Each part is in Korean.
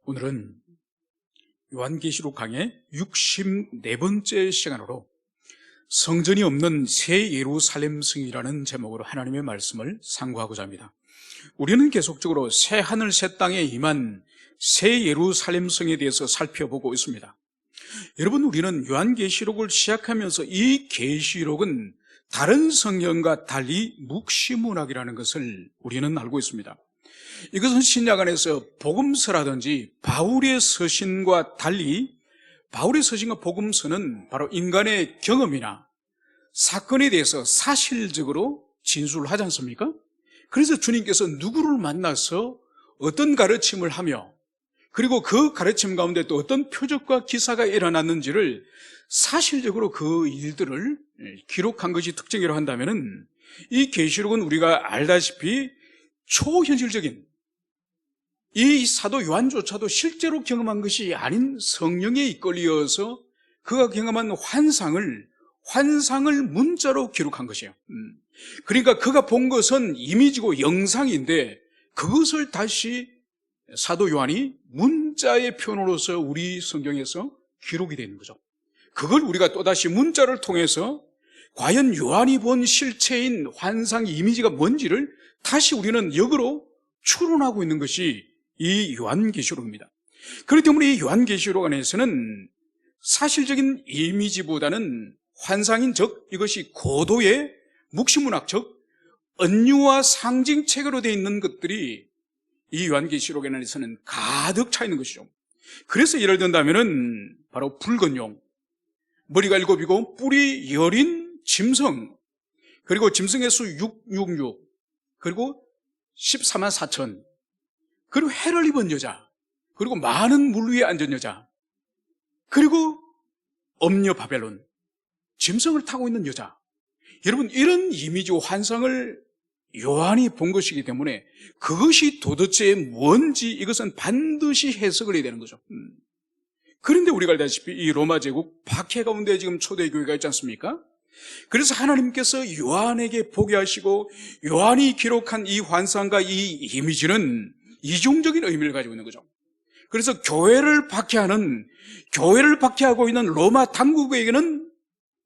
오늘은 요한계시록 강의 64번째 시간으로 성전이 없는 새 예루살렘 성이라는 제목으로 하나님의 말씀을 상고하고자 합니다. 우리는 계속적으로 새 하늘 새 땅에 임한 새 예루살렘 성에 대해서 살펴보고 있습니다. 여러분, 우리는 요한계시록을 시작하면서 이 계시록은 다른 성경과 달리 묵시문학이라는 것을 우리는 알고 있습니다. 이것은 신약 안에서 복음서라든지 바울의 서신과 달리 바울의 서신과 복음서는 바로 인간의 경험이나 사건에 대해서 사실적으로 진술하지 않습니까? 그래서 주님께서 누구를 만나서 어떤 가르침을 하며 그리고 그 가르침 가운데 또 어떤 표적과 기사가 일어났는지를 사실적으로 그 일들을 기록한 것이 특징이라고 한다면 이 계시록은 우리가 알다시피 초현실적인, 이 사도 요한조차도 실제로 경험한 것이 아닌 성령에 이끌려서 그가 경험한 환상을 문자로 기록한 것이에요. 그러니까 그가 본 것은 이미지고 영상인데 그것을 다시 사도 요한이 문자의 표현으로서 우리 성경에서 기록이 되는 거죠. 그걸 우리가 또다시 문자를 통해서 과연 요한이 본 실체인 환상 이미지가 뭔지를 다시 우리는 역으로 추론하고 있는 것이 이 요한계시록입니다. 그렇기 때문에 이 요한계시록 안에서는 사실적인 이미지보다는 환상인, 즉 이것이 고도의 묵시문학, 즉 은유와 상징책으로 되어 있는 것들이 이 요한계시록 안에서는 가득 차 있는 것이죠. 그래서 예를 든다면은 바로 붉은 용, 머리가 7이고 뿔이 여린 짐승, 그리고 짐승의 수 666, 그리고 14만 4천, 그리고 해를 입은 여자, 그리고 많은 물 위에 앉은 여자, 그리고 엄녀 바벨론, 짐승을 타고 있는 여자. 여러분, 이런 이미지와 환상을 요한이 본 것이기 때문에 그것이 도대체 뭔지 이것은 반드시 해석을 해야 되는 거죠. 그런데 우리가 알다시피 이 로마 제국 박해 가운데 지금 초대교회가 있지 않습니까? 그래서 하나님께서 요한에게 보게 하시고 요한이 기록한 이 환상과 이 이미지는 이중적인 의미를 가지고 있는 거죠. 그래서 교회를 박해하고 있는 로마 당국에게는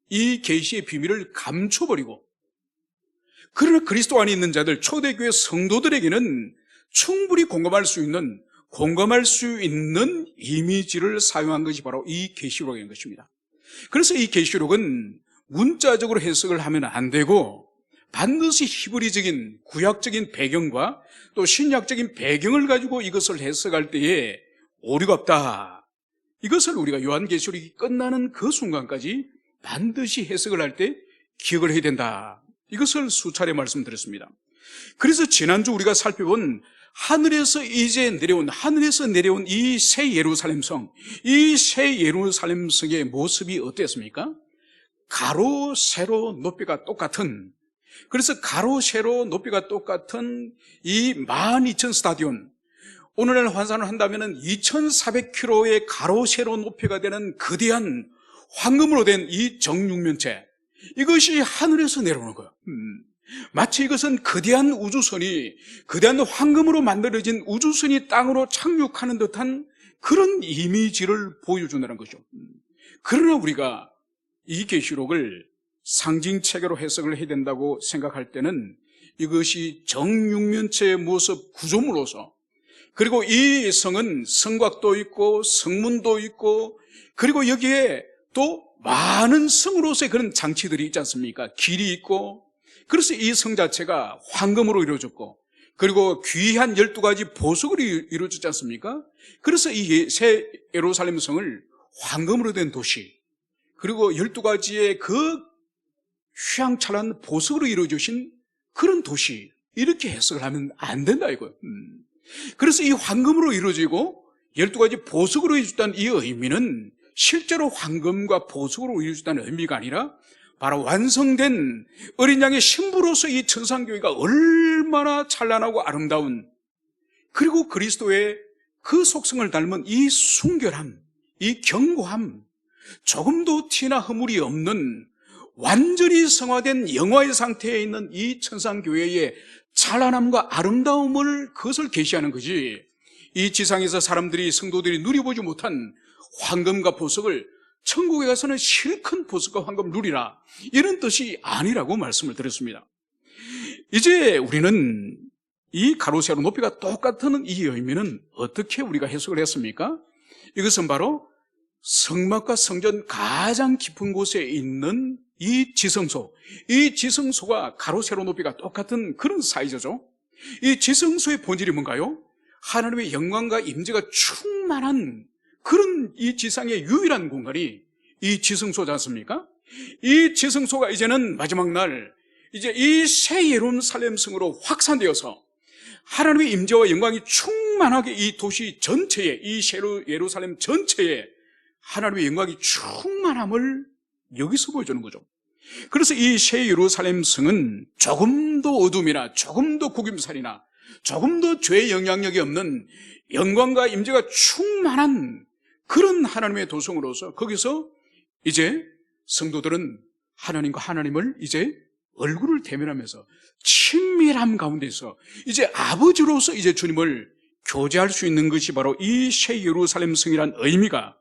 이 계시의 비밀을 감춰버리고, 그러나 그리스도 안에 있는 자들, 초대교회 성도들에게는 충분히 공감할 수 있는 이미지를 사용한 것이 바로 이 계시록인 것입니다. 그래서 이 계시록은 문자적으로 해석을 하면 안 되고 반드시 히브리적인 구약적인 배경과 또 신약적인 배경을 가지고 이것을 해석할 때에 오류가 없다. 이것을 우리가 요한계시록이 끝나는 그 순간까지 반드시 해석을 할 때 기억을 해야 된다. 이것을 수차례 말씀드렸습니다. 그래서 지난주 우리가 살펴본 하늘에서 내려온 이 새 예루살렘 성, 이 새 예루살렘 성의 모습이 어땠습니까? 가로, 세로, 높이가 똑같은, 그래서 가로, 세로, 높이가 똑같은 이 12,000 스타디온, 오늘날 환산을 한다면 2,400km의 가로, 세로, 높이가 되는 거대한 황금으로 된 이 정육면체, 이것이 하늘에서 내려오는 거예요. 마치 이것은 거대한 황금으로 만들어진 우주선이 땅으로 착륙하는 듯한 그런 이미지를 보여준다는 거죠. 그러나 우리가 이 계시록을 상징체계로 해석을 해야 된다고 생각할 때는 이것이 정육면체의 모습 구조물로서, 그리고 이 성은 성곽도 있고 성문도 있고, 그리고 여기에 또 많은 성으로서의 그런 장치들이 있지 않습니까? 길이 있고, 그래서 이 성 자체가 황금으로 이루어졌고, 그리고 귀한 12가지 보석으로 이루어졌지 않습니까? 그래서 이 새 예루살렘 성을 황금으로 된 도시, 그리고 12가지의 그 휘황찬란한 보석으로 이루어주신 그런 도시, 이렇게 해석을 하면 안 된다 이거예요. 그래서 이 황금으로 이루어지고 12가지 보석으로 이루어졌다는 이 의미는 실제로 황금과 보석으로 이루어졌다는 의미가 아니라 바로 완성된 어린 양의 신부로서 이 천상교회가 얼마나 찬란하고 아름다운, 그리고 그리스도의 그 속성을 닮은 이 순결함, 이 견고함, 조금도 티나 허물이 없는 완전히 성화된 영화의 상태에 있는 이 천상교회의 찬란함과 아름다움을, 그것을 계시하는 거지, 이 지상에서 사람들이, 성도들이 누려보지 못한 황금과 보석을 천국에 가서는 실컷 보석과 황금 누리라, 이런 뜻이 아니라고 말씀을 드렸습니다. 이제 우리는 이 가로 세로 높이가 똑같은 이 의미는 어떻게 우리가 해석을 했습니까? 이것은 바로 성막과 성전 가장 깊은 곳에 있는 이 지성소, 이 지성소가 가로 세로 높이가 똑같은 그런 사이즈죠. 이 지성소의 본질이 뭔가요? 하나님의 영광과 임재가 충만한 그런 이 지상의 유일한 공간이 이 지성소지 않습니까? 이 지성소가 이제는 마지막 날 이제 이 새 예루살렘 성으로 확산되어서 하나님의 임재와 영광이 충만하게 이 도시 전체에, 이 예루살렘 전체에 하나님의 영광이 충만함을 여기서 보여주는 거죠. 그래서 이 새 예루살렘 성은 조금도 어둠이나 조금도 구김살이나 조금도 죄의 영향력이 없는 영광과 임재가 충만한 그런 하나님의 도성으로서 거기서 이제 성도들은 하나님과 하나님을 이제 얼굴을 대면하면서 친밀함 가운데서 이제 아버지로서 이제 주님을 교제할 수 있는 것이 바로 이 새 예루살렘 성이란 의미가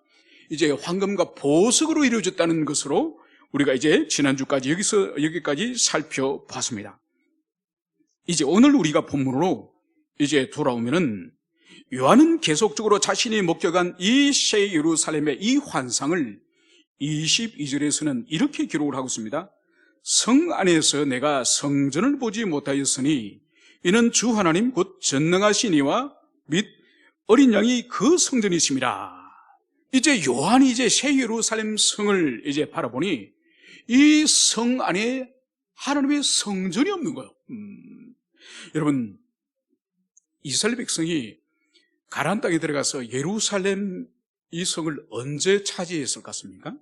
이제 황금과 보석으로 이루어졌다는 것으로 우리가 이제 지난주까지 여기까지 살펴봤습니다. 이제 오늘 우리가 본문으로 이제 돌아오면은 요한은 계속적으로 자신이 목격한 이 새 예루살렘의 이 환상을 22절에서는 이렇게 기록을 하고 있습니다. 성 안에서 내가 성전을 보지 못하였으니 이는 주 하나님 곧 전능하신 이와 및 어린 양이 그 성전이십니다. 이제 요한이 이제 새 예루살렘 성을 이제 바라보니 이 성 안에 하나님의 성전이 없는 거예요. 여러분, 이스라엘 백성이 가나안 땅에 들어가서 예루살렘 이 성을 언제 차지했을 것 같습니까?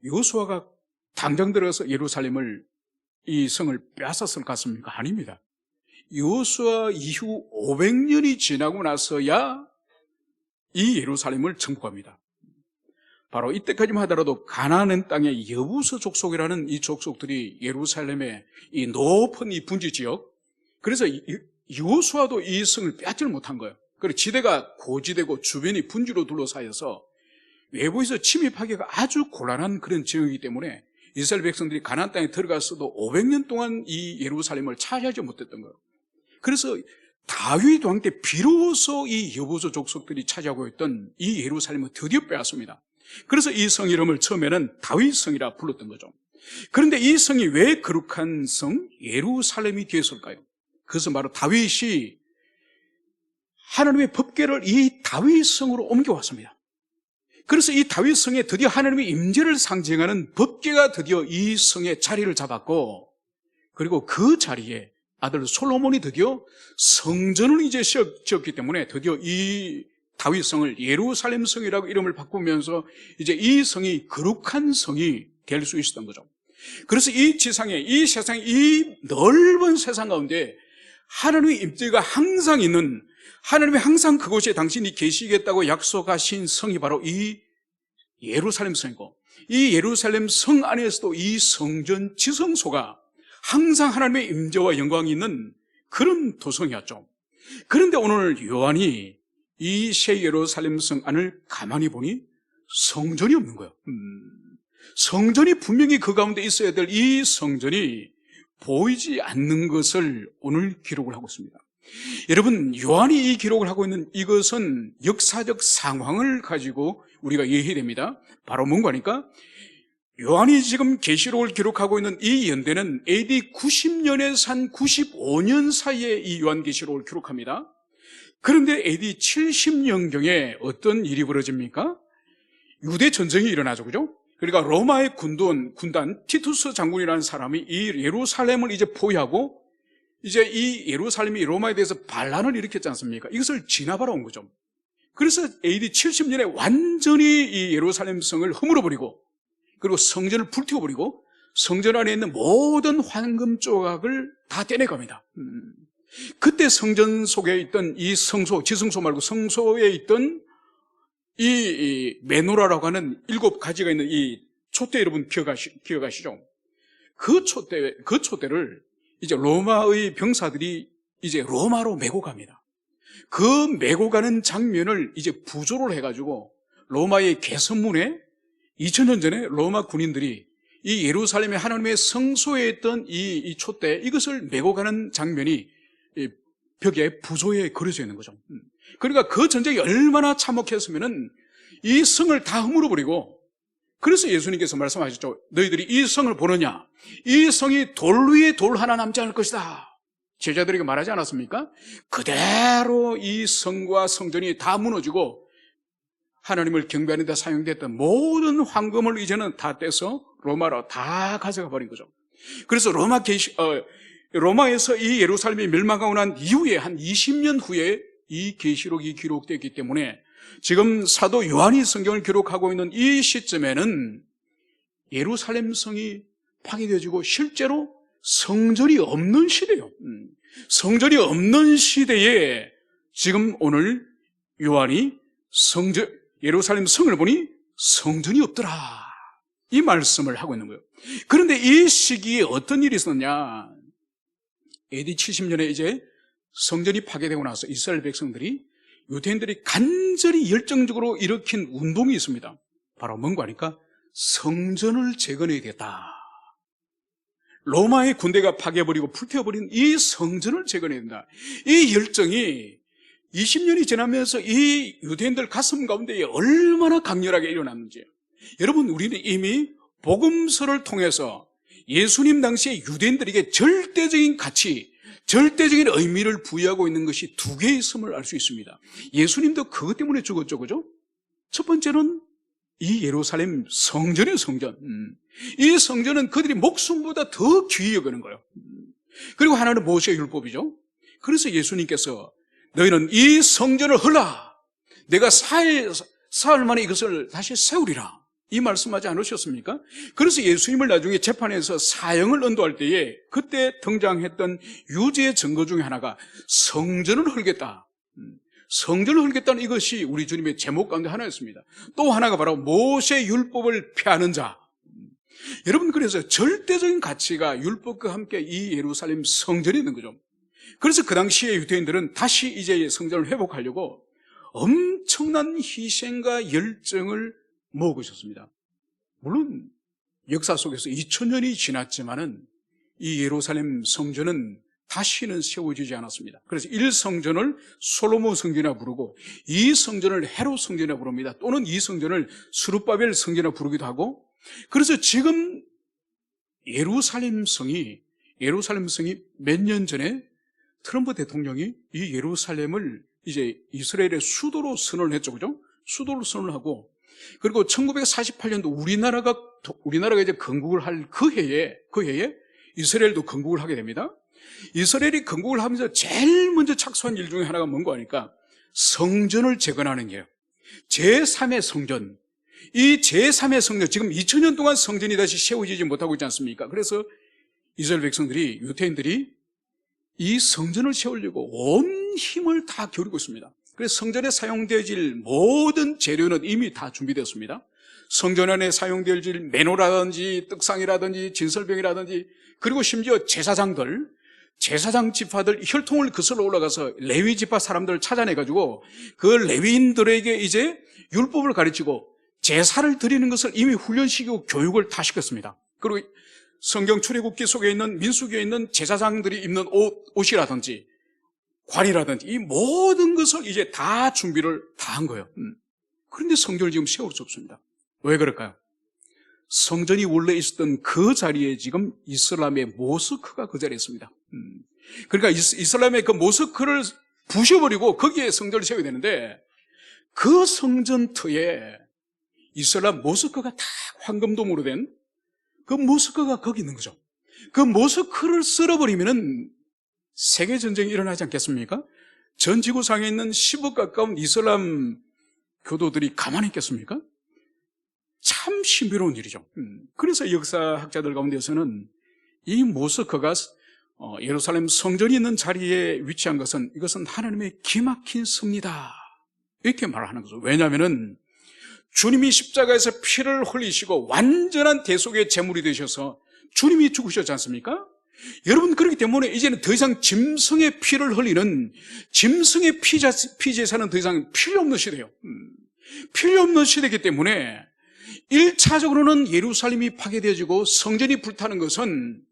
여호수아가 당장 들어가서 예루살렘을, 이 성을 빼앗았을 것 같습니까? 아닙니다. 여호수아 이후 500년이 지나고 나서야 이 예루살렘을 정복합니다. 바로 이때까지만 하더라도 가나안 땅의 여부서 족속이라는 이 족속들이 예루살렘의 이 높은 이 분지 지역, 그래서 여호수아도 이 성을 빼앗지를 못한 거예요. 그리고 지대가 고지대고 주변이 분지로 둘러싸여서 외부에서 침입하기가 아주 곤란한 그런 지역이기 때문에 이스라엘 백성들이 가나안 땅에 들어갔어도 500년 동안 이 예루살렘을 차지하지 못했던 거예요. 그래서 다윗 왕 때 비로소 이 여부서 족속들이 차지하고 있던 이 예루살렘을 드디어 빼앗습니다. 그래서 이 성 이름을 처음에는 다윗 성이라 불렀던 거죠. 그런데 이 성이 왜 거룩한 성 예루살렘이 되었을까요? 그것은 바로 다윗이 하나님의 법궤를 이 다윗 성으로 옮겨왔습니다. 그래서 이 다윗 성에 드디어 하나님의 임재를 상징하는 법궤가 드디어 이 성에 자리를 잡았고, 그리고 그 자리에 아들 솔로몬이 드디어 성전을 이제 지었기 때문에 드디어 이 다윗 성을 예루살렘 성이라고 이름을 바꾸면서 이제 이 성이 거룩한 성이 될 수 있었던 거죠. 그래서 이 지상에, 이 세상에, 이 넓은 세상 가운데 하나님의 임재가 항상 있는, 하나님이 항상 그곳에 당신이 계시겠다고 약속하신 성이 바로 이 예루살렘 성이고, 이 예루살렘 성 안에서도 이 성전 지성소가 항상 하나님의 임재와 영광이 있는 그런 도성이었죠. 그런데 오늘 요한이 이 새 예루살렘 성 안을 가만히 보니 성전이 없는 거예요. 성전이 분명히 그 가운데 있어야 될 이 성전이 보이지 않는 것을 오늘 기록을 하고 있습니다. 여러분, 요한이 이 기록을 하고 있는 이것은 역사적 상황을 가지고 우리가 이해해야 됩니다. 바로 뭔가니까 요한이 지금 계시록을 기록하고 있는 이 연대는 AD 90년에서 한 95년 사이에 이 요한계시록을 기록합니다. 그런데 AD 70년경에 어떤 일이 벌어집니까? 유대 전쟁이 일어나죠, 그죠? 그러니까 로마의 군단 티투스 장군이라는 사람이 이 예루살렘을 이제 포위하고 이제 이 예루살렘이 로마에 대해서 반란을 일으켰지 않습니까? 이것을 진압하러 온 거죠. 그래서 AD 70년에 완전히 이 예루살렘 성을 허물어버리고, 그리고 성전을 불태워버리고 성전 안에 있는 모든 황금 조각을 다 떼내갑니다. 그때 성전 속에 있던 이 성소, 지성소 말고 성소에 있던 이 메노라라고 하는 7가지가 있는 이 촛대, 여러분 기억하시죠? 그 촛대를 이제 로마의 병사들이 이제 로마로 메고 갑니다. 그 메고 가는 장면을 이제 부조를 해가지고 로마의 개선문에 2000년 전에 로마 군인들이 이 예루살렘의 하나님의 성소에 있던 이 촛대, 이것을 메고 가는 장면이 이 벽에 부조에 그려져 있는 거죠. 그러니까 그 전쟁이 얼마나 참혹했으면은 이 성을 다 허물어 버리고, 그래서 예수님께서 말씀하셨죠. 너희들이 이 성을 보느냐? 이 성이 돌 위에 돌 하나 남지 않을 것이다. 제자들에게 말하지 않았습니까? 그대로 이 성과 성전이 다 무너지고 하나님을 경배하는 데 사용됐던 모든 황금을 이제는 다 떼서 로마로 다 가져가 버린 거죠. 그래서 로마에서 이 예루살렘이 멸망하고 난 이후에 한 20년 후에 이 계시록이 기록되었기 때문에 지금 사도 요한이 성경을 기록하고 있는 이 시점에는 예루살렘 성이 파괴되어지고 실제로 성전이 없는 시대예요. 성전이 없는 시대에 지금 오늘 요한이 예루살렘 성을 보니 성전이 없더라, 이 말씀을 하고 있는 거예요. 그런데 이 시기에 어떤 일이 있었냐? AD 70년에 이제 성전이 파괴되고 나서 이스라엘 백성들이, 유대인들이 간절히 열정적으로 일으킨 운동이 있습니다. 바로 뭔가 하니까 성전을 재건해야겠다. 로마의 군대가 파괴해버리고 불태워버린 이 성전을 재건해야 된다. 이 열정이 20년이 지나면서 이 유대인들 가슴 가운데 얼마나 강렬하게 일어났는지. 여러분, 우리는 이미 복음서를 통해서 예수님 당시에 유대인들에게 절대적인 가치, 절대적인 의미를 부여하고 있는 것이 두 개 있음을 알 수 있습니다. 예수님도 그것 때문에 죽었죠, 그죠? 첫 번째는 이 예루살렘 성전의 성전. 이 성전은 그들이 목숨보다 더 귀히 여기는 거예요. 그리고 하나는 모세의 율법이죠. 그래서 예수님께서 너희는 이 성전을 헐라, 내가 사흘 만에 이것을 다시 세우리라, 이 말씀하지 않으셨습니까? 그래서 예수님을 나중에 재판에서 사형을 언도할 때에 그때 등장했던 유죄의 증거 중에 하나가 성전을 헐겠다. 성전을 헐겠다는 이것이 우리 주님의 제목 가운데 하나였습니다. 또 하나가 바로 모세의 율법을 폐하는 자. 여러분, 그래서 절대적인 가치가 율법과 함께 이 예루살렘 성전에 있는 거죠. 그래서 그 당시에 유대인들은 다시 이제 성전을 회복하려고 엄청난 희생과 열정을 모으고 있었습니다. 물론 역사 속에서 2000년이 지났지만은 이 예루살렘 성전은 다시는 세워지지 않았습니다. 그래서 1성전을 솔로몬 성전이라 부르고 2성전을 헤롯 성전이라 부릅니다. 또는 2성전을 스룹바벨 성전이라 부르기도 하고, 그래서 지금 예루살렘 성이 몇 년 전에 트럼프 대통령이 이 예루살렘을 이제 이스라엘의 수도로 선언을 했죠, 그죠? 수도로 선언을 하고, 그리고 1948년도 우리나라가 이제 건국을 할 그 해에 이스라엘도 건국을 하게 됩니다. 이스라엘이 건국을 하면서 제일 먼저 착수한 일 중에 하나가 뭔가 하니까 성전을 재건하는 거예요. 제3의 성전. 이 제3의 성전, 지금 2000년 동안 성전이 다시 세워지지 못하고 있지 않습니까? 그래서 이스라엘 백성들이, 유대인들이 이 성전을 세우려고 온 힘을 다 기울이고 있습니다. 그래서 성전에 사용되어질 모든 재료는 이미 다 준비되었습니다. 성전 안에 사용될 매노라든지 떡상이라든지 진설병이라든지, 그리고 심지어 제사장 지파들 혈통을 거슬러 올라가서 레위 지파 사람들을 찾아내가지고 그 레위인들에게 이제 율법을 가르치고 제사를 드리는 것을 이미 훈련시키고 교육을 다 시켰습니다. 그리고 성경 출애굽기 속에 있는, 민수기에 있는 제사장들이 입는 옷이라든지 관이라든지 이 모든 것을 이제 다 준비를 다 한 거예요. 그런데 성전을 지금 세울 수 없습니다. 왜 그럴까요? 성전이 원래 있었던 그 자리에 지금 이슬람의 모스크가 그 자리에 있습니다. 그러니까 이슬람의 그 모스크를 부셔버리고 거기에 성전을 세워야 되는데, 그 성전터에 이슬람 모스크가 다 황금동으로 된 그 모스크가 거기 있는 거죠. 그 모스크를 쓸어버리면은 세계전쟁이 일어나지 않겠습니까? 전 지구상에 있는 10억 가까운 이슬람 교도들이 가만히 있겠습니까? 참 신비로운 일이죠. 그래서 역사학자들 가운데서는 이 모스크가 예루살렘 성전이 있는 자리에 위치한 것은, 이것은 하나님의 기막힌 섭리다, 이렇게 말하는 거죠. 왜냐하면은 주님이 십자가에서 피를 흘리시고 완전한 대속의 제물이 되셔서 주님이 죽으셨지 않습니까? 여러분, 그렇기 때문에 이제는 더 이상 짐승의 피를 흘리는 짐승의 피제사는 더 이상 필요 없는 시대예요. 필요 없는 시대이기 때문에 1차적으로는 예루살렘이 파괴되어지고 성전이 불타는 것은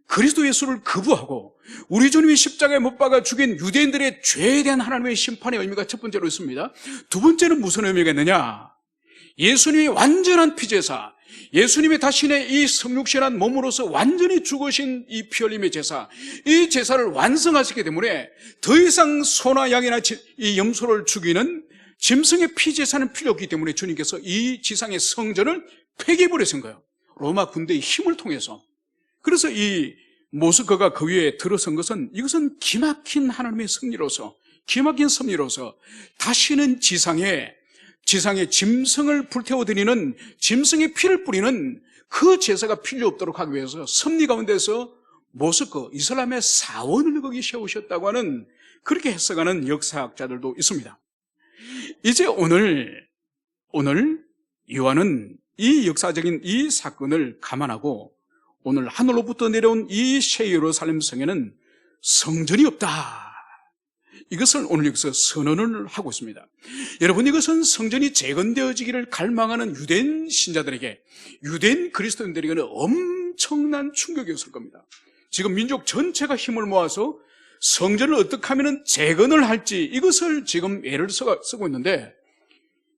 그리스도 예수를 거부하고 우리 주님이 십자가에 못 박아 죽인 유대인들의 죄에 대한 하나님의 심판의 의미가 첫 번째로 있습니다. 두 번째는 무슨 의미가 있느냐? 예수님이 완전한 피제사, 예수님이 자신의 이 성육신한 몸으로서 완전히 죽으신 이 피 흘림의 제사, 이 제사를 완성하셨기 때문에 더 이상 소나 양이나 이 염소를 죽이는 짐승의 피제사는 필요 없기 때문에 주님께서 이 지상의 성전을 폐기해버리신 거예요. 로마 군대의 힘을 통해서. 그래서 이 모스크가 그 위에 들어선 것은 이것은 기막힌 하나님의 승리로서, 기막힌 섭리로서 다시는 지상에 짐승을 불태워드리는 짐승의 피를 뿌리는 그 제사가 필요 없도록 하기 위해서 섭리 가운데서 모스크, 이슬람의 사원을 거기 세우셨다고 하는, 그렇게 해석하는 역사학자들도 있습니다. 이제 오늘 요한은 이 역사적인 이 사건을 감안하고 오늘 하늘로부터 내려온 이 새 예루살렘 성에는 성전이 없다, 이것을 오늘 여기서 선언을 하고 있습니다. 여러분, 이것은 성전이 재건되어지기를 갈망하는 유대인 신자들에게, 유대인 그리스도인들에게는 엄청난 충격이었을 겁니다. 지금 민족 전체가 힘을 모아서 성전을 어떻게 하면 재건을 할지, 이것을 지금 애를 쓰고 있는데,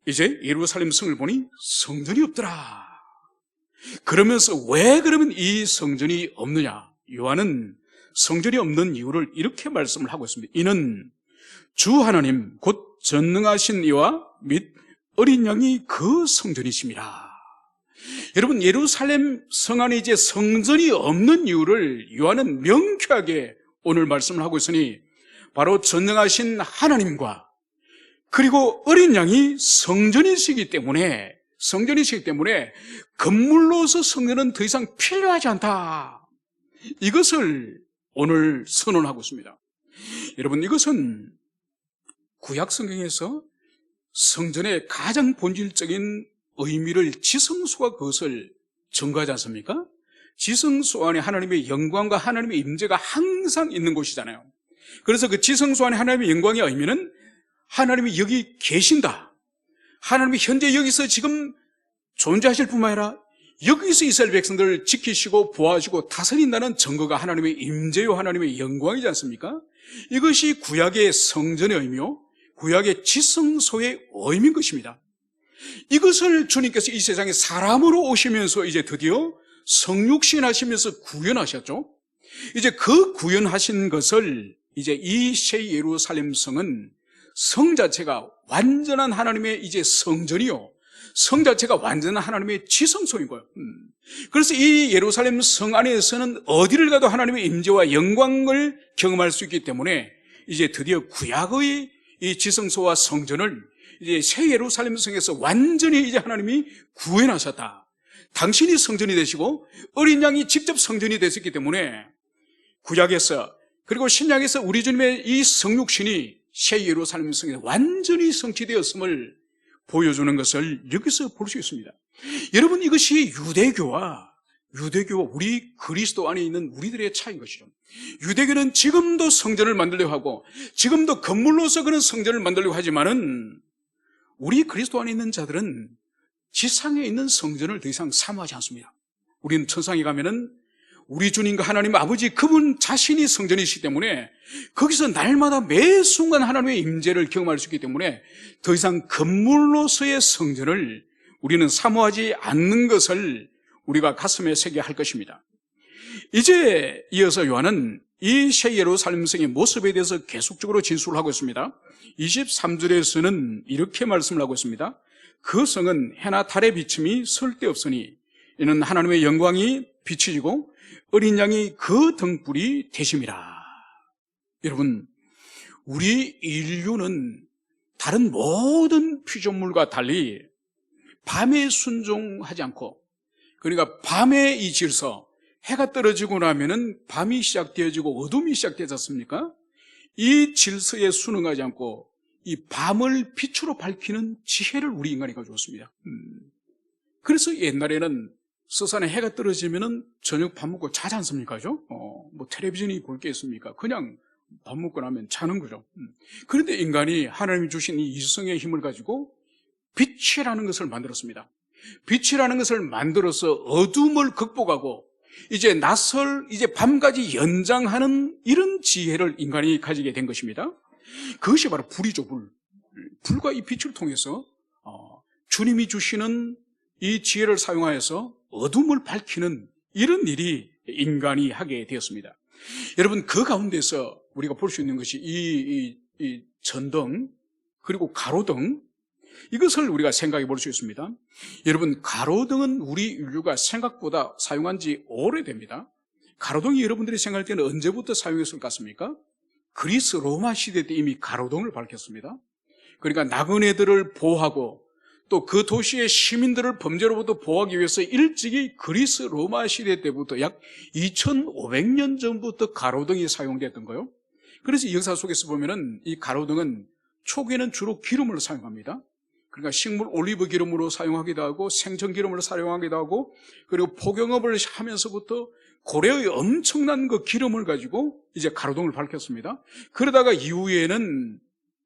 이제 예루살렘 성을 보니 성전이 없더라. 그러면서 왜 그러면 이 성전이 없느냐? 요한은 성전이 없는 이유를 이렇게 말씀을 하고 있습니다. 이는 주 하나님 곧 전능하신 이와 및 어린 양이 그 성전이심이라. 여러분, 예루살렘 성 안에 이제 성전이 없는 이유를 요한은 명쾌하게 오늘 말씀을 하고 있으니, 바로 전능하신 하나님과 그리고 어린 양이 성전이시기 때문에 건물로서 성전은 더 이상 필요하지 않다, 이것을 오늘 선언하고 있습니다. 여러분, 이것은 구약 성경에서 성전의 가장 본질적인 의미를 지성소가 그것을 증거하지 않습니까? 지성소 안에 하나님의 영광과 하나님의 임재가 항상 있는 곳이잖아요. 그래서 그 지성소 안에 하나님의 영광의 의미는 하나님이 여기 계신다, 하나님이 현재 여기서 지금 존재하실 뿐만 아니라 여기서 이스라엘 백성들을 지키시고 보호하시고 다스린다는 증거가 하나님의 임재요 하나님의 영광이지 않습니까? 이것이 구약의 성전의 의미요, 구약의 지성소의 의미인 것입니다. 이것을 주님께서 이 세상에 사람으로 오시면서 이제 드디어 성육신 하시면서 구현하셨죠. 이제 그 구현하신 것을 이제 이 새 예루살렘 성은 성 자체가 완전한 하나님의 이제 성전이요, 성 자체가 완전한 하나님의 지성소인 거예요. 그래서 이 예루살렘 성 안에서는 어디를 가도 하나님의 임재와 영광을 경험할 수 있기 때문에 이제 드디어 구약의 이 지성소와 성전을 이제 새 예루살렘 성에서 완전히 이제 하나님이 구현하셨다. 당신이 성전이 되시고 어린 양이 직접 성전이 되셨기 때문에 구약에서 그리고 신약에서 우리 주님의 이 성육신이 새 예루살렘 성에 완전히 성취되었음을 보여주는 것을 여기서 볼 수 있습니다. 여러분, 이것이 유대교와 우리 그리스도 안에 있는 우리들의 차이인 것이죠. 유대교는 지금도 성전을 만들려고 하고 지금도 건물로서 그런 성전을 만들려고 하지만은 우리 그리스도 안에 있는 자들은 지상에 있는 성전을 더 이상 사모하지 않습니다. 우리는 천상에 가면은 우리 주님과 하나님 아버지 그분 자신이 성전이시기 때문에 거기서 날마다 매 순간 하나님의 임재를 경험할 수 있기 때문에 더 이상 건물로서의 성전을 우리는 사모하지 않는 것을 우리가 가슴에 새겨야 할 것입니다. 이제 이어서 요한은 이 새 예루살렘 성의 모습에 대해서 계속적으로 진술을 하고 있습니다. 23절에서는 이렇게 말씀을 하고 있습니다. 그 성은 해나 달의 비침이 쓸데없으니 이는 하나님의 영광이 비치지고 어린 양이 그 등불이 되심이라. 여러분, 우리 인류는 다른 모든 피조물과 달리 밤에 순종하지 않고, 그러니까 밤의 이 질서, 해가 떨어지고 나면은 밤이 시작되어지고 어둠이 시작되지 않습니까? 이 질서에 순응하지 않고 이 밤을 빛으로 밝히는 지혜를 우리 인간이 가져왔습니다. 그래서 옛날에는 서산에 해가 떨어지면은 저녁 밥 먹고 자지 않습니까? 그죠? 뭐 텔레비전이 볼 게 있습니까? 그냥 밥 먹고 나면 자는 거죠. 그런데 인간이 하나님이 주신 이 이성의 힘을 가지고 빛이라는 것을 만들었습니다. 빛이라는 것을 만들어서 어둠을 극복하고 이제 이제 밤까지 연장하는 이런 지혜를 인간이 가지게 된 것입니다. 그것이 바로 불이죠, 불. 불과 이 빛을 통해서 주님이 주시는 이 지혜를 사용하여서 어둠을 밝히는 이런 일이 인간이 하게 되었습니다. 여러분, 그 가운데서 우리가 볼 수 있는 것이 이 전등 그리고 가로등, 이것을 우리가 생각해 볼 수 있습니다. 여러분, 가로등은 우리 인류가 생각보다 사용한 지 오래됩니다. 가로등이 여러분들이 생각할 때는 언제부터 사용했을 것 같습니까? 그리스 로마 시대 때 이미 가로등을 밝혔습니다. 그러니까 나그네들을 보호하고 또 그 도시의 시민들을 범죄로부터 보호하기 위해서 일찍이 그리스 로마 시대 때부터 약 2500년 전부터 가로등이 사용됐던 거예요. 그래서 역사 속에서 보면은 이 가로등은 초기에는 주로 기름을 사용합니다. 그러니까 식물 올리브 기름으로 사용하기도 하고 생천 기름을 사용하기도 하고, 그리고 포경업을 하면서부터 고래의 엄청난 그 기름을 가지고 이제 가로등을 밝혔습니다. 그러다가 이후에는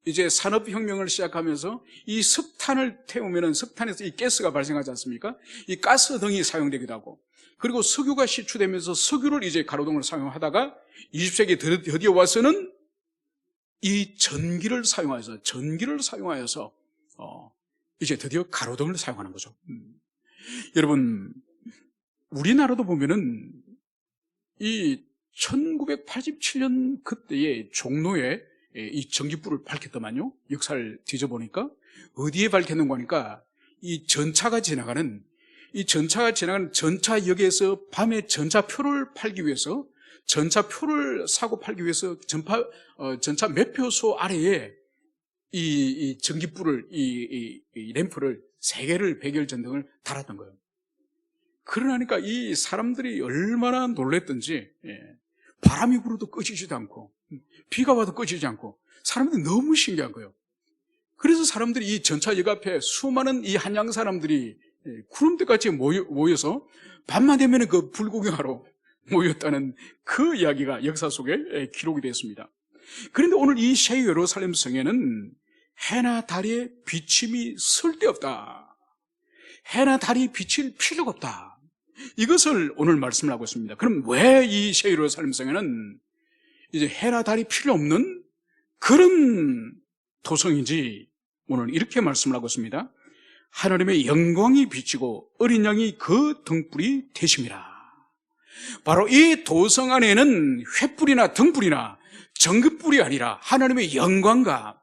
이제 산업혁명을 시작하면서 이 석탄을 태우면은 석탄에서 이 가스가 발생하지 않습니까? 이 가스등이 사용되기도 하고, 그리고 석유가 시추되면서 석유를 이제 가로등을 사용하다가 20세기 드디어 와서는 이 전기를 사용하여서 이제 드디어 가로등을 사용하는 거죠. 여러분, 우리나라도 보면은 이 1987년 그때에 종로에 이 전기불을 밝혔더만요. 역사를 뒤져보니까 어디에 밝혔는가 하니까 이 전차가 지나가는 전차역에서 밤에 전차표를 팔기 위해서, 전차표를 사고 팔기 위해서 전차 매표소 아래에 이 전기불을, 이 램프를 3개를, 백열전등을 달았던 거예요. 그러니까 이 사람들이 얼마나 놀랬던지, 바람이 불어도 꺼지지도 않고 비가 와도 꺼지지 않고 사람들이 너무 신기한 거예요. 그래서 사람들이 이 전차역 앞에 수많은 이 한양 사람들이 구름대같이 모여서 밤만 되면 그 불 구경하러 모였다는 그 이야기가 역사 속에 기록이 되었습니다. 그런데 오늘 이 새 예루살렘 성에는 해나 달의 비침이 쓸데없다, 해나 달이 비칠 필요가 없다, 이것을 오늘 말씀을 하고 있습니다. 그럼 왜 이 새 예루살렘 성에는 이제 해나 달이 필요 없는 그런 도성인지 오늘 이렇게 말씀을 하고 있습니다. 하나님의 영광이 비치고 어린 양이 그 등불이 되심이라. 바로 이 도성 안에는 횃불이나 등불이나 전급불이 아니라 하나님의 영광과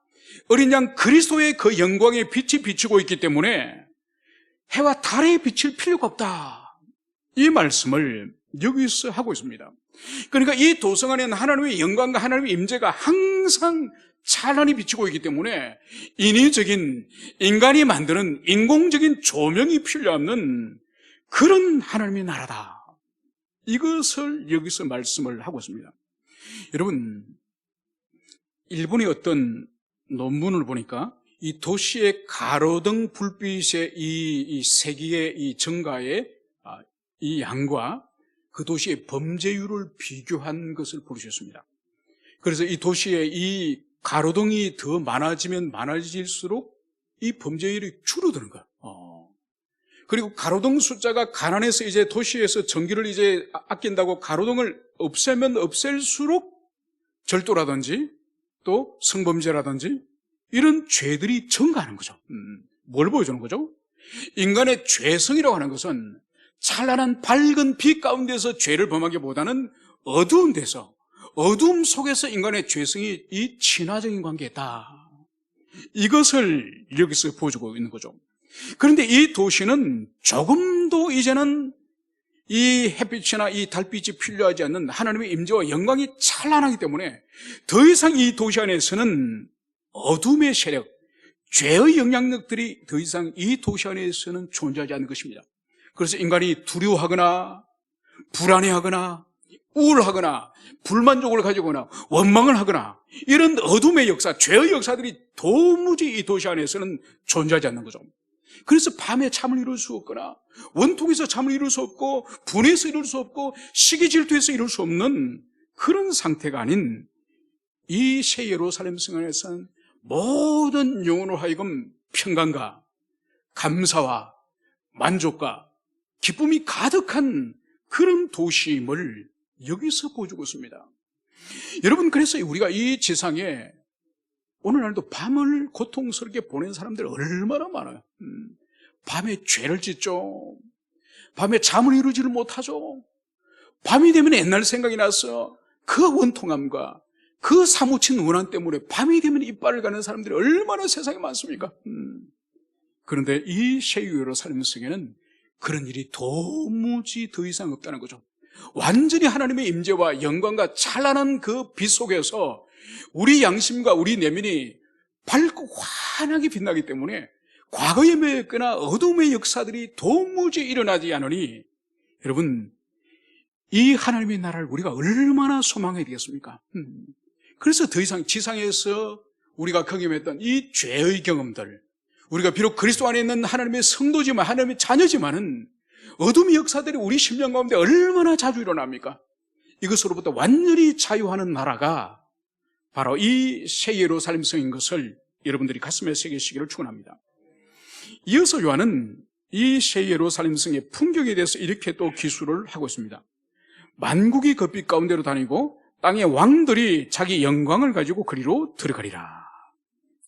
어린 양 그리스도의 그 영광의 빛이 비치고 있기 때문에 해와 달에 비칠 필요가 없다, 이 말씀을 여기서 하고 있습니다. 그러니까 이 도성 안에는 하나님의 영광과 하나님의 임재가 항상 찬란히 비치고 있기 때문에 인위적인, 인간이 만드는 인공적인 조명이 필요 없는 그런 하나님의 나라다, 이것을 여기서 말씀을 하고 있습니다. 여러분, 일본의 어떤 논문을 보니까 이 도시의 가로등 불빛의 이 세기의 이 증가의 이 양과 그 도시의 범죄율을 비교한 것을 볼 수 있습니다. 그래서 이 도시의 이 가로등이 더 많아지면 많아질수록 이 범죄율이 줄어드는 거예요. 그리고 가로등 숫자가 가난해서 이제 도시에서 전기를 이제 아낀다고 가로등을 없애면 없앨수록 절도라든지 또 성범죄라든지 이런 죄들이 증가하는 거죠. 뭘 보여주는 거죠? 인간의 죄성이라고 하는 것은 찬란한 밝은 빛 가운데서 죄를 범하기보다는 어두운 데서, 어두움 속에서 인간의 죄성이 이 친화적인 관계에 있다, 이것을 여기서 보여주고 있는 거죠. 그런데 이 도시는 조금도 이제는 이 햇빛이나 이 달빛이 필요하지 않는 하나님의 임재와 영광이 찬란하기 때문에 더 이상 이 도시 안에서는 어둠의 세력, 죄의 영향력들이 더 이상 이 도시 안에서는 존재하지 않는 것입니다. 그래서 인간이 두려워하거나 불안해하거나 우울하거나 불만족을 가지거나 원망을 하거나 이런 어둠의 역사, 죄의 역사들이 도무지 이 도시 안에서는 존재하지 않는 거죠. 그래서 밤에 잠을 이룰 수 없거나 원통에서 잠을 이룰 수 없고 분해서 이룰 수 없고 시기 질투해서 이룰 수 없는 그런 상태가 아닌 이 새 예루살렘 성 안에서는 모든 영혼으로 하여금 평강과 감사와 만족과 기쁨이 가득한 그런 도시임을 여기서 보여주고 있습니다. 여러분, 그래서 우리가 이 지상에 오늘날도 밤을 고통스럽게 보낸 사람들 얼마나 많아요. 밤에 죄를 짓죠. 밤에 잠을 이루지를 못하죠. 밤이 되면 옛날 생각이 나서 그 원통함과 그 사무친 원한 때문에 밤이 되면 이빨을 가는 사람들이 얼마나 세상에 많습니까? 그런데 이 새 예루살렘 성에는 그런 일이 도무지 더 이상 없다는 거죠. 완전히 하나님의 임재와 영광과 찬란한 그 빛 속에서 우리 양심과 우리 내면이 밝고 환하게 빛나기 때문에 과거에 맺거나 어둠의 역사들이 도무지 일어나지 않으니 여러분, 이 하나님의 나라를 우리가 얼마나 소망해야 되겠습니까? 그래서 더 이상 지상에서 우리가 경험했던 이 죄의 경험들, 우리가 비록 그리스도 안에 있는 하나님의 성도지만, 하나님의 자녀지만은 어둠의 역사들이 우리 심령 가운데 얼마나 자주 일어납니까? 이것으로부터 완전히 자유하는 나라가 바로 이 새 예루살렘 성인 것을 여러분들이 가슴에 새기시기를 축원합니다. 이어서 요한은 이 새 예루살렘 성의 풍경에 대해서 이렇게 또 기술을 하고 있습니다. 만국이 그 빛 가운데로 다니고 땅의 왕들이 자기 영광을 가지고 그리로 들어가리라.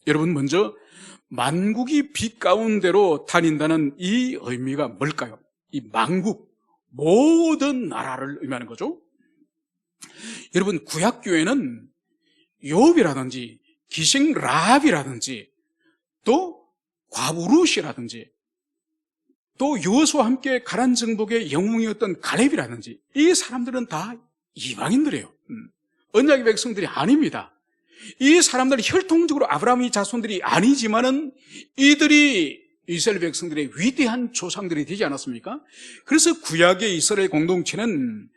여러분, 먼저 만국이 빛 가운데로 다닌다는 이 의미가 뭘까요? 이 만국, 모든 나라를 의미하는 거죠. 여러분, 구약교회는 욥이라든지 기생 라합이라든지 또 과부룻이라든지 또 여호수아와 함께 가란 정복의 영웅이었던 갈렙이라든지 이 사람들은 다 이방인들이에요. 언약의 백성들이 아닙니다. 이 사람들은 혈통적으로 아브라함의 자손들이 아니지만은 이들이 이스라엘 백성들의 위대한 조상들이 되지 않았습니까? 그래서 구약의 이스라엘 공동체는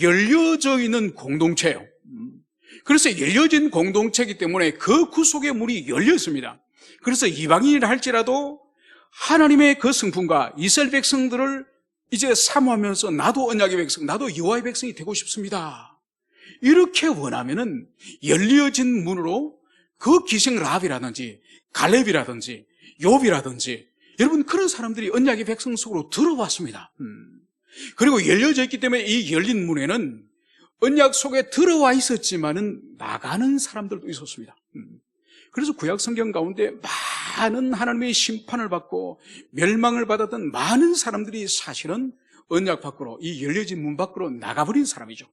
열려져 있는 공동체예요. 그래서 열려진 공동체이기 때문에 그 구속의 문이 열려 있습니다. 그래서 이방인이라 할지라도 하나님의 그 성품과 이스라엘 백성들을 이제 사모하면서 나도 언약의 백성, 나도 여호와의 백성이 되고 싶습니다. 이렇게 원하면은 열려진 문으로 그 기생 라합이라든지 갈렙이라든지 욥이라든지 여러분, 그런 사람들이 언약의 백성 속으로 들어왔습니다. 그리고 열려져 있기 때문에 이 열린 문에는 언약 속에 들어와 있었지만은 나가는 사람들도 있었습니다. 그래서 구약 성경 가운데 많은 하나님의 심판을 받고 멸망을 받았던 많은 사람들이 사실은 언약 밖으로, 이 열려진 문 밖으로 나가버린 사람이죠.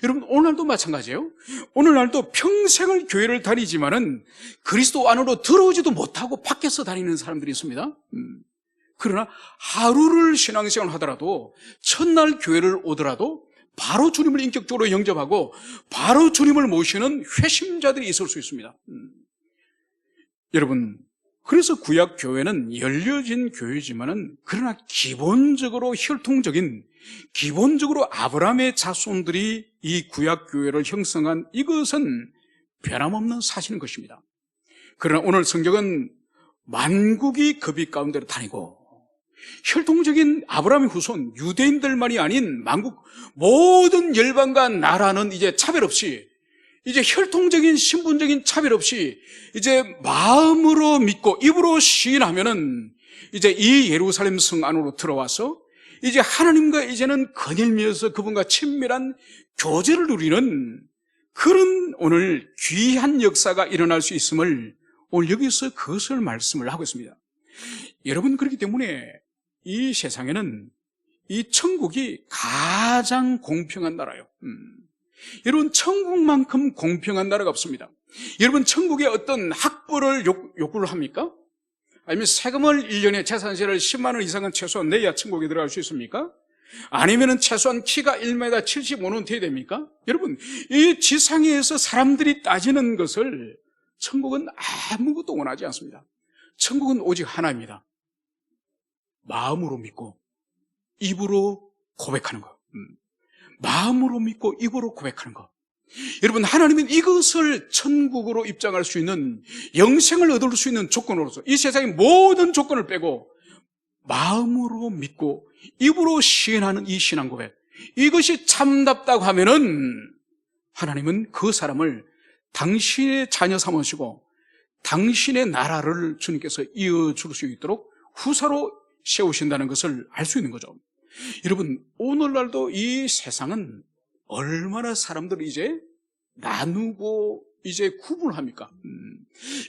여러분, 오늘날도 마찬가지예요. 오늘날도 평생을 교회를 다니지만은 그리스도 안으로 들어오지도 못하고 밖에서 다니는 사람들이 있습니다. 그러나 하루를 신앙생활을 하더라도, 첫날 교회를 오더라도 바로 주님을 인격적으로 영접하고 바로 주님을 모시는 회심자들이 있을 수 있습니다. 여러분, 그래서 구약 교회는 열려진 교회지만은 그러나 기본적으로 혈통적인, 기본적으로 아브라함의 자손들이 이 구약 교회를 형성한 이것은 변함없는 사실인 것입니다. 그러나 오늘 성경은 만국이 그 빛 가운데로 다니고 혈통적인 아브라함의 후손 유대인들만이 아닌 만국 모든 열방과 나라는 이제 차별 없이, 이제 혈통적인 신분적인 차별 없이 이제 마음으로 믿고 입으로 시인하면은 이제 이 예루살렘 성 안으로 들어와서 이제 하나님과 이제는 거닐면서 그분과 친밀한 교제를 누리는 그런 오늘 귀한 역사가 일어날 수 있음을 오늘 여기서 그것을 말씀을 하고 있습니다. 여러분, 그렇기 때문에 이 세상에는 이 천국이 가장 공평한 나라예요. 여러분, 천국만큼 공평한 나라가 없습니다. 여러분, 천국에 어떤 학벌을 요구를 합니까? 아니면 세금을 1년에 재산세를 10만 원 이상은 최소한 내야 천국에 들어갈 수 있습니까? 아니면 최소한 키가 1m 75는 돼야 됩니까? 여러분, 이 지상에서 사람들이 따지는 것을 천국은 아무것도 원하지 않습니다. 천국은 오직 하나입니다. 마음으로 믿고 입으로 고백하는 것. 마음으로 믿고 입으로 고백하는 것. 여러분, 하나님은 이것을 천국으로 입장할 수 있는, 영생을 얻을 수 있는 조건으로서 이 세상의 모든 조건을 빼고 마음으로 믿고 입으로 시인하는 이 신앙 고백, 이것이 참답다고 하면은 하나님은 그 사람을 당신의 자녀 삼으시고 당신의 나라를 주님께서 이어줄 수 있도록 후사로 세우신다는 것을 알 수 있는 거죠. 여러분, 오늘날도 이 세상은 얼마나 사람들을 이제 나누고 이제 구분합니까?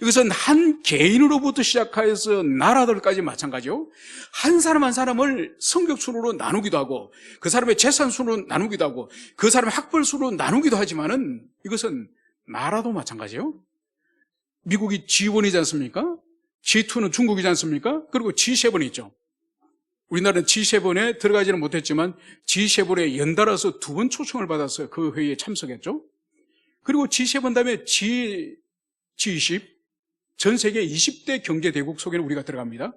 이것은 한 개인으로부터 시작해서 나라들까지 마찬가지요. 한 사람 한 사람을 성격 순으로 나누기도 하고 그 사람의 재산 순으로 나누기도 하고 그 사람의 학벌 순으로 나누기도 하지만은 이것은 나라도 마찬가지요. 미국이 G1이지 않습니까? G2는 중국이지 않습니까? 그리고 G7이 있죠. 우리나라는 G7에 들어가지는 못했지만 G7에 연달아서 2번 초청을 받아서 그 회의에 참석했죠. 그리고 G7 다음에 G20, 전 세계 20대 경제대국 속에는 우리가 들어갑니다.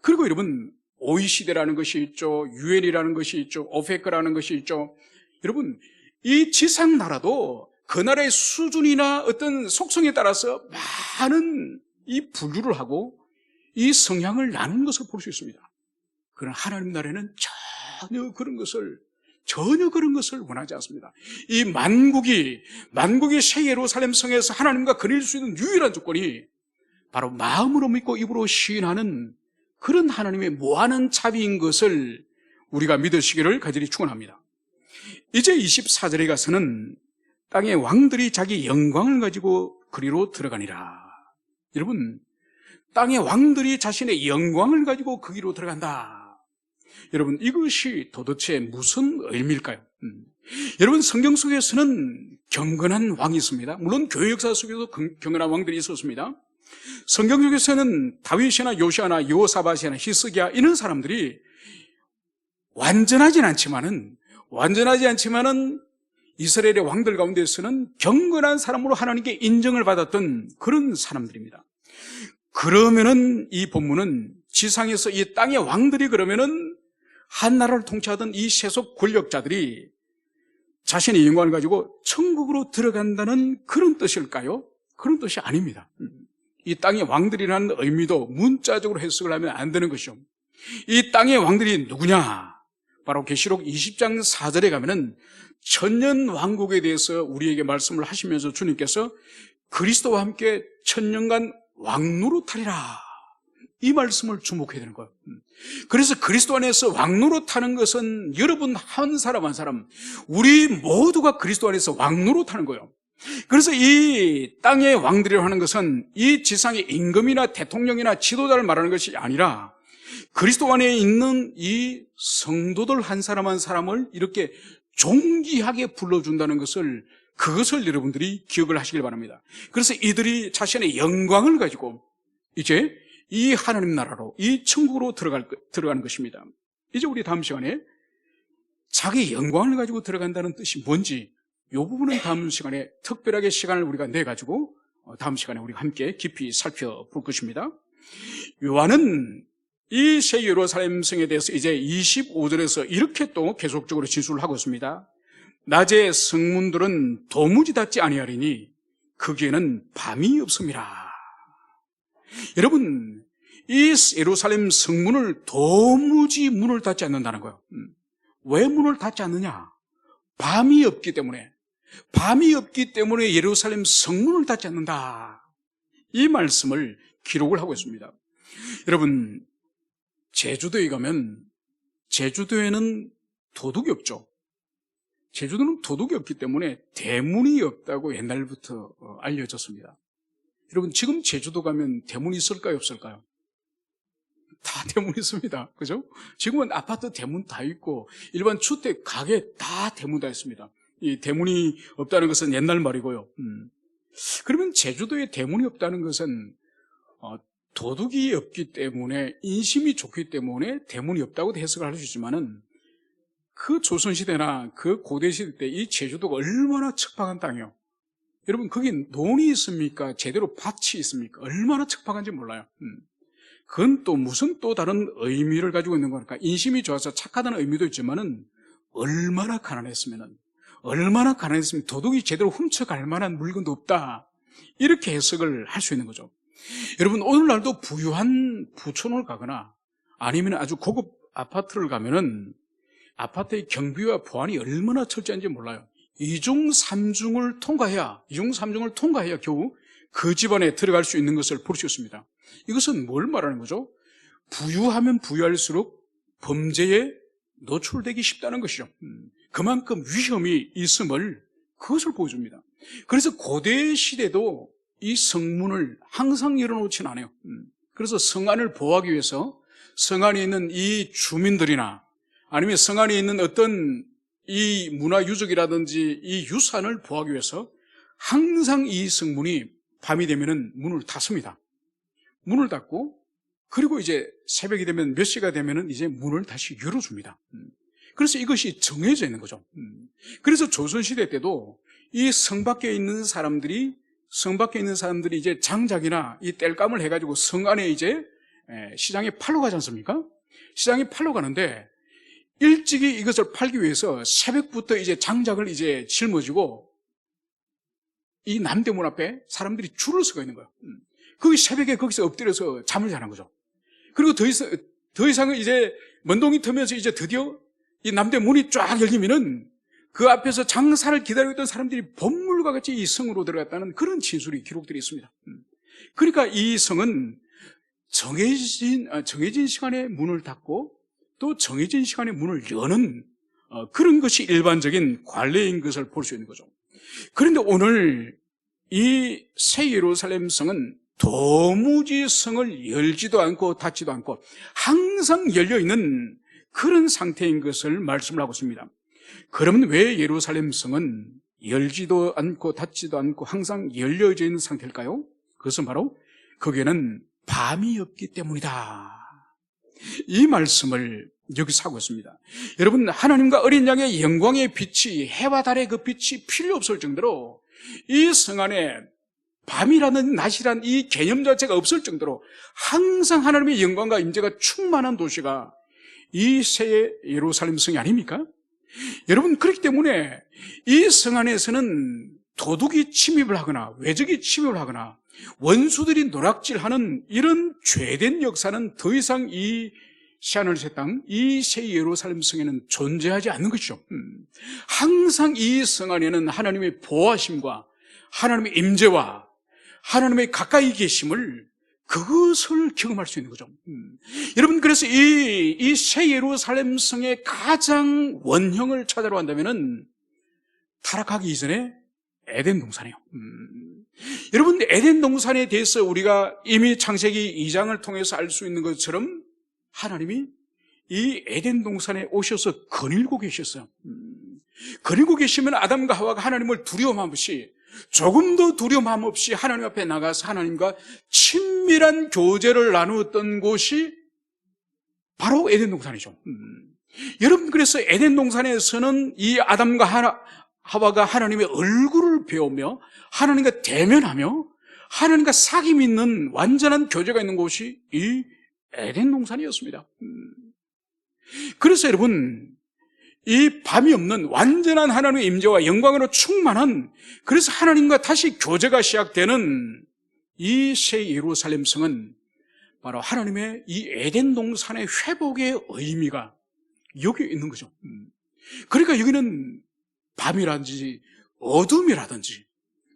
그리고 여러분, OECD라는 것이 있죠. UN이라는 것이 있죠. 오페크라는 것이 있죠. 여러분, 이 지상 나라도 그 나라의 수준이나 어떤 속성에 따라서 많은 이 분류를 하고 이 성향을 나누는 것을 볼 수 있습니다. 그러나 하나님 나라에는 전혀 그런 것을 원하지 않습니다. 이 만국이 새 예루살렘 성에서 하나님과 거릴 수 있는 유일한 조건이 바로 마음으로 믿고 입으로 시인하는 그런 하나님의 무한한 자비인 것을 우리가 믿으시기를 간절히 축원합니다. 이제 24절에 가서는 땅의 왕들이 자기 영광을 가지고 그리로 들어가니라. 여러분, 땅의 왕들이 자신의 영광을 가지고 거기로 들어간다. 여러분, 이것이 도대체 무슨 의미일까요? 여러분, 성경 속에서는 경건한 왕이 있습니다. 물론 교회 역사 속에도 경건한 왕들이 있었습니다. 성경 속에서는 다윗이나 요시아나 여호사밧이나 히스기야 이런 사람들이 완전하지 않지만은 이스라엘의 왕들 가운데서는 경건한 사람으로 하나님께 인정을 받았던 그런 사람들입니다. 그러면은 이 본문은 지상에서 이 땅의 왕들이 그러면은 한 나라를 통치하던 이 세속 권력자들이 자신의 영광을 가지고 천국으로 들어간다는 그런 뜻일까요? 그런 뜻이 아닙니다. 이 땅의 왕들이라는 의미도 문자적으로 해석을 하면 안 되는 것이죠. 이 땅의 왕들이 누구냐? 바로 계시록 20장 4절에 가면은 천년 왕국에 대해서 우리에게 말씀을 하시면서 주님께서 그리스도와 함께 천년간 왕노릇하리라, 이 말씀을 주목해야 되는 거예요. 그래서 그리스도 안에서 왕노릇하는 것은 여러분 한 사람 한 사람, 우리 모두가 그리스도 안에서 왕노릇하는 거예요. 그래서 이 땅의 왕들이라고 하는 것은 이 지상의 임금이나 대통령이나 지도자를 말하는 것이 아니라 그리스도 안에 있는 이 성도들 한 사람 한 사람을 이렇게 존귀하게 불러준다는 것을, 그것을 여러분들이 기억을 하시길 바랍니다. 그래서 이들이 자신의 영광을 가지고 이제 이 하나님 나라로, 이 천국으로 들어가는 것입니다. 이제 우리 다음 시간에 자기 영광을 가지고 들어간다는 뜻이 뭔지, 이 부분은 다음 시간에 특별하게 시간을 우리가 내가지고 다음 시간에 우리가 함께 깊이 살펴볼 것입니다. 요한은 이 새 예루살렘 성에 대해서 이제 25절에서 이렇게 또 계속적으로 진술을 하고 있습니다. 낮에 성문들은 도무지 닫지 아니하리니 거기에는 밤이 없음이라. 여러분, 이 예루살렘 성문을 도무지 문을 닫지 않는다는 거예요. 왜 문을 닫지 않느냐? 밤이 없기 때문에 예루살렘 성문을 닫지 않는다, 이 말씀을 기록을 하고 있습니다. 여러분, 제주도에 가면 제주도에는 도둑이 없죠. 제주도는 도둑이 없기 때문에 대문이 없다고 옛날부터 알려졌습니다. 여러분, 지금 제주도 가면 대문이 있을까요, 없을까요? 다 대문 있습니다. 그죠? 지금은 아파트 대문 다 있고 일반 주택 가게 다 대문 다 있습니다. 이 대문이 없다는 것은 옛날 말이고요. 그러면 제주도에 대문이 없다는 것은 도둑이 없기 때문에, 인심이 좋기 때문에 대문이 없다고 해석을 할 수 있지만은, 그 조선시대나 그 고대시대 때 이 제주도가 얼마나 척박한 땅이에요. 여러분, 거기 논이 있습니까? 제대로 밭이 있습니까? 얼마나 척박한지 몰라요. 그건 또 무슨 또 다른 의미를 가지고 있는 거니까, 인심이 좋아서 착하다는 의미도 있지만은 얼마나 가난했으면은, 얼마나 가난했으면 도둑이 제대로 훔쳐갈 만한 물건도 없다. 이렇게 해석을 할 수 있는 거죠. 여러분, 오늘날도 부유한 부촌을 가거나 아니면 아주 고급 아파트를 가면은 아파트의 경비와 보안이 얼마나 철저한지 몰라요. 이중 삼중을 통과해야 겨우 그 집안에 들어갈 수 있는 것을 볼 수 있습니다. 이것은 뭘 말하는 거죠? 부유하면 부유할수록 범죄에 노출되기 쉽다는 것이죠. 그만큼 위험이 있음을 그것을 보여줍니다. 그래서 고대 시대도 이 성문을 항상 열어놓지는 않아요. 그래서 성안을 보호하기 위해서 성안에 있는 이 주민들이나 아니면 성안에 있는 어떤 이 문화유적이라든지 이 유산을 보호하기 위해서 항상 이 성문이 밤이 되면은 문을 닫습니다. 문을 닫고 그리고 이제 새벽이 되면 몇 시가 되면은 이제 문을 다시 열어줍니다. 그래서 이것이 정해져 있는 거죠. 그래서 조선시대 때도 이 성 밖에 있는 사람들이 이제 장작이나 이 땔감을 해가지고 성 안에 이제 시장에 팔러 가지 않습니까? 시장에 팔러 가는데 일찍이 이것을 팔기 위해서 새벽부터 이제 장작을 이제 짊어지고 이 남대문 앞에 사람들이 줄을 서고 있는 거예요. 거기 새벽에 거기서 엎드려서 잠을 자는 거죠. 그리고 더 이상은 이제 먼동이 트면서 이제 드디어 이 남대문이 쫙 열리면은 그 앞에서 장사를 기다리고 있던 사람들이 번물과 같이 이 성으로 들어갔다는 그런 진술이 기록들이 있습니다. 그러니까 이 성은 정해진 시간에 문을 닫고 또 정해진 시간에 문을 여는 그런 것이 일반적인 관례인 것을 볼 수 있는 거죠. 그런데 오늘 이 새 예루살렘 성은 도무지 성을 열지도 않고 닫지도 않고 항상 열려있는 그런 상태인 것을 말씀을 하고 있습니다. 그러면 왜 예루살렘 성은 열지도 않고 닫지도 않고 항상 열려져 있는 상태일까요? 그것은 바로 거기에는 밤이 없기 때문이다. 이 말씀을 여기서 하고 있습니다. 여러분, 하나님과 어린 양의 영광의 빛이, 해와 달의 그 빛이 필요 없을 정도로 이 성 안에 밤이라는 낮이란 이 개념 자체가 없을 정도로 항상 하나님의 영광과 임재가 충만한 도시가 이 새 예루살렘 성이 아닙니까? 여러분, 그렇기 때문에 이 성 안에서는 도둑이 침입을 하거나 외적이 침입을 하거나 원수들이 노락질하는 이런 죄된 역사는 더 이상 이 새하늘 새 땅, 이 새 예루살렘 성에는 존재하지 않는 것이죠. 항상 이 성 안에는 하나님의 보호하심과 하나님의 임재와 하나님의 가까이 계심을 그것을 경험할 수 있는 거죠. 여러분, 그래서 이 새 예루살렘 성의 가장 원형을 찾으러 간다면은 타락하기 이전에 에덴 동산이에요. 여러분, 에덴 동산에 대해서 우리가 이미 창세기 2장을 통해서 알 수 있는 것처럼 하나님이 이 에덴 동산에 오셔서 거닐고 계셨어요. 거닐고 계시면 아담과 하와가 하나님을 두려워함 없이, 조금도 두려움함 없이 하나님 앞에 나가서 하나님과 친밀한 교제를 나누었던 곳이 바로 에덴 동산이죠. 여러분, 그래서 에덴 동산에서는 이 아담과 하와가 하나님의 얼굴을 배우며 하나님과 대면하며 하나님과 사귐이 있는 완전한 교제가 있는 곳이 이 에덴 동산이었습니다. 그래서 여러분, 이 밤이 없는 완전한 하나님의 임재와 영광으로 충만한, 그래서 하나님과 다시 교제가 시작되는 이 새 예루살렘 성은 바로 하나님의 이 에덴 동산의 회복의 의미가 여기 있는 거죠. 그러니까 여기는 밤이라든지 어둠이라든지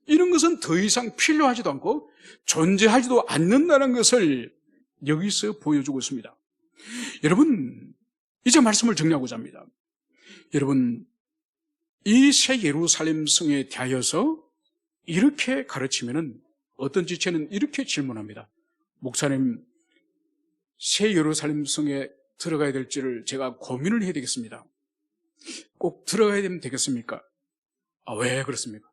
이런 것은 더 이상 필요하지도 않고 존재하지도 않는다는 것을 여기서 보여주고 있습니다. 여러분, 이제 말씀을 정리하고자 합니다. 여러분, 이 새 예루살렘 성에 대하여서 이렇게 가르치면은 어떤 지체는 이렇게 질문합니다. 목사님, 새 예루살렘 성에 들어가야 될지를 제가 고민을 해야 되겠습니다. 꼭 들어가야 되면 되겠습니까? 왜 그렇습니까?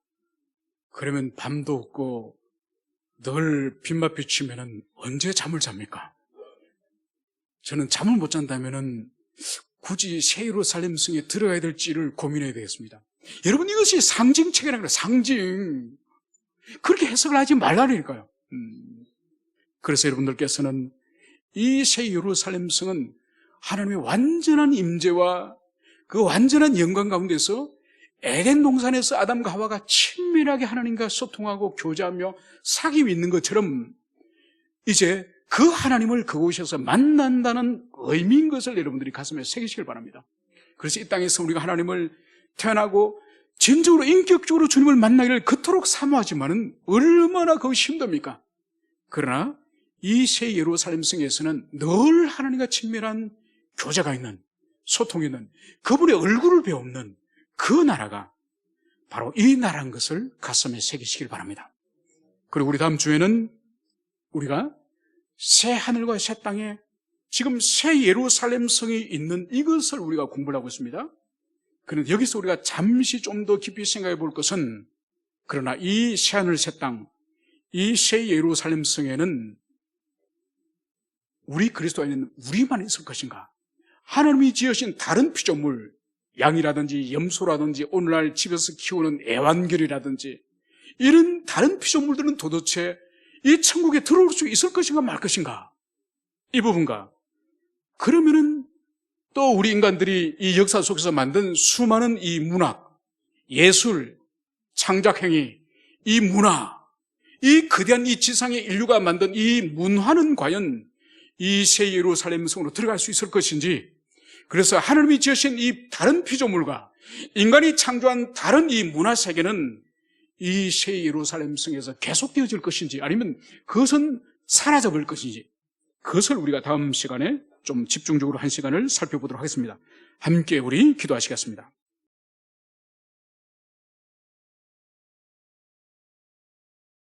그러면 밤도 없고 늘 빛만 비치면은 언제 잠을 잡니까? 저는 잠을 못 잔다면은 굳이 새 예루살렘 성에 들어가야 될지를 고민해야 되겠습니다. 여러분, 이것이 상징책이라는 거예요. 상징. 그렇게 해석을 하지 말라니까요. 그래서 여러분들께서는 이 새 예루살렘 성은 하나님의 완전한 임재와 그 완전한 영광 가운데서 에덴 동산에서 아담과 하와가 친밀하게 하나님과 소통하고 교제하며 사귀고 있는 것처럼 이제 그 하나님을 그곳에서 만난다는 의미인 것을 여러분들이 가슴에 새기시길 바랍니다. 그래서 이 땅에서 우리가 하나님을 태어나고 진정으로 인격적으로 주님을 만나기를 그토록 사모하지만은 얼마나 그것이 힘듭니까? 그러나 이 새 예루살렘 성에서는 늘 하나님과 친밀한 교제가 있는, 소통이 있는, 그분의 얼굴을 배우는 그 나라가 바로 이 나라인 것을 가슴에 새기시길 바랍니다. 그리고 우리 다음 주에는 우리가 새 하늘과 새 땅에 지금 새 예루살렘 성이 있는 이것을 우리가 공부를 하고 있습니다. 그런데 여기서 우리가 잠시 좀 더 깊이 생각해 볼 것은, 그러나 이 새 하늘 새 땅, 이 새 예루살렘 성에는 우리 그리스도인은 우리만 있을 것인가? 하나님이 지으신 다른 피조물, 양이라든지 염소라든지 오늘날 집에서 키우는 애완견이라든지 이런 다른 피조물들은 도대체 이 천국에 들어올 수 있을 것인가 말 것인가? 이 부분가. 그러면은 또 우리 인간들이 이 역사 속에서 만든 수많은 이 문학, 예술, 창작행위, 이 문화, 이 거대한 이 지상의 인류가 만든 이 문화는 과연 이 새 예루살렘 성으로 들어갈 수 있을 것인지, 그래서 하나님이 지으신 이 다른 피조물과 인간이 창조한 다른 이 문화 세계는 이 새 예루살렘 성에서 계속되어질 것인지 아니면 그것은 사라져버릴 것인지, 그것을 우리가 다음 시간에 좀 집중적으로 한 시간을 살펴보도록 하겠습니다. 함께 우리 기도하시겠습니다.